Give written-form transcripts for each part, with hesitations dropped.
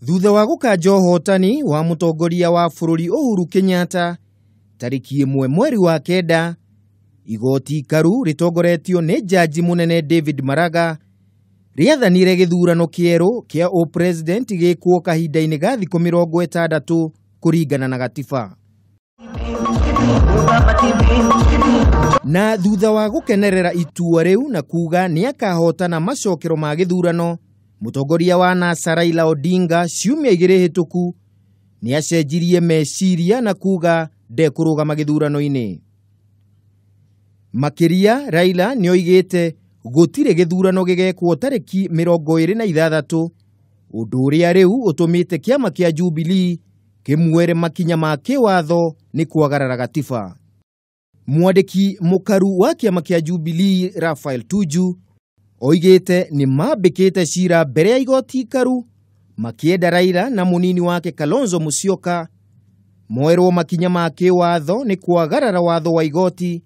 Thutha wa gukanja ũhotani wa mutongoria wa bũrũri Uhuru Kenyatta tariki 1 mweri wa kenda, igoti ikaru ritongoretio ni jaji munene David Maraga riathanire githurano kieru kia president gikwo kahinda-ini ga thikũ 60 kuringana na gatiba. Na thutha wa gukenerera itua riu na kuga ni akahotana macokero ma githurano, mutongoria wa NASA Raila Odinga ciumia 2 hituku ni acenjirie meciria na kuga ndekurugama githurano-ini. Makiria, Raila ni oigite gutire githurano gigekwo tariki 26, undu uria riu utumite kiama kia Jubilee kimwere makinya ma kiwatho ni kwagarara gatiba. Mwandiki mukaru wa kiama kia Jubilee Raphael Tuju oigite ni mambikite cira mbere ya igoti ikaru makienda Raila na munini wake Kalonzo Musyoka moerwo makinya ma kiwatho ni kwagarara watho wa igoti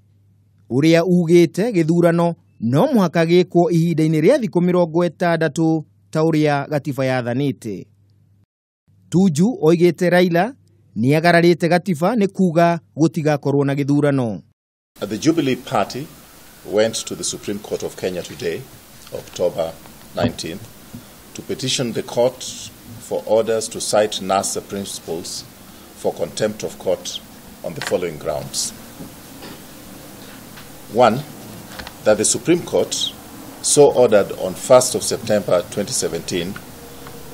uria ugite githurano no muhaka gikwo ihinda-ini ria thikũ 60 ta uria gatiba yathanite. Tuju oigite Raila ni agararite gatiba ni kuga gutigakorwo na githurano. The Jubilee Party went to the Supreme Court of Kenya today, October 19th, to petition the court for orders to cite NASA principles for contempt of court on the following grounds. 1. That the Supreme Court so ordered on 1st of September 2017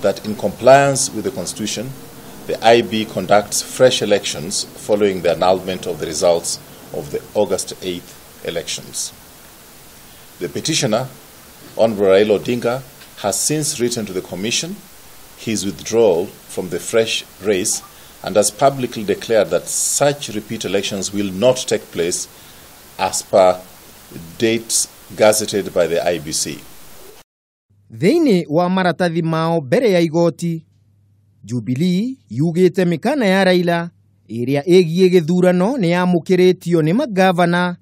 that in compliance with the Constitution, the IB conducts fresh elections following the annulment of the results of the August 8th elections. The petitioner, Honorable Raila Odinga, has since written to the Commission his withdrawal from the fresh race and has publicly declared that such repeat elections will not take place as per dates gazetted by the IBC. Thiini wa maratathi mao mbere ya igoti, Jubilee yugite mikana ya Raila iria igie githurano ni yamukiritio ni magavana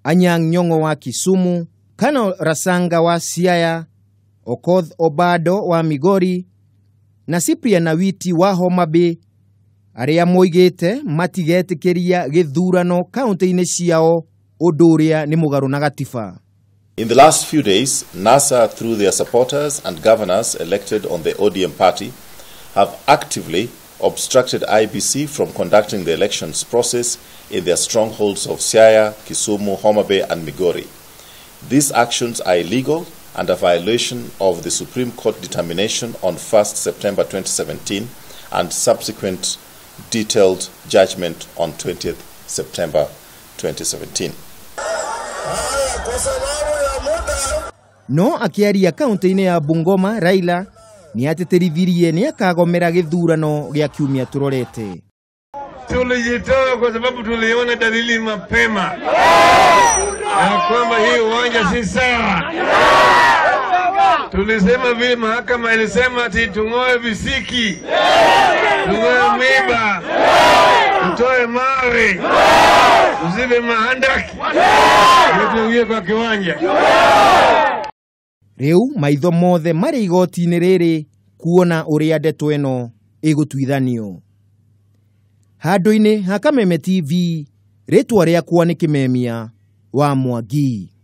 Anyang' Nyong'o wa Kisumu, Kano Rasanga wa Siaya, Okoth Obado wa Migori na Cyprian Nawiti wa Homa Bay aria moigite matigetikiria githurano kaunti-ini ciao undu uria ni mugaru na gatiba. In the last few days, NASA, through their supporters and governors elected on the ODM party, have actively obstructed IBC from conducting the elections process in their strongholds of Siaya, Kisumu, Homa Bay and Migori. These actions are illegal and a violation of the Supreme Court determination on 1st September 2017 and subsequent detailed judgment on 20th September 2017. No akiaria kaunti-ini ya Bungoma, Raila ni ateterithirie ni akagomera githurano gia kiumia turorete. Tulijitoa kwa sababu tuliona dalili mapema ya kwamba hii uwanja si sawa. Tulisema vile mahakama ilisema ati tung'oe visiki, tung'oe miba, tutoe mawe, tuzibe mahandaki, tuingie kwa kiwanja. Riu maitho mothe mari igoti-ini riri kuona uria ndeto ino igutuithanio. Handu-ini ha Kameme TV, ritwa riakwa ni Kimemia wa Mwandiki.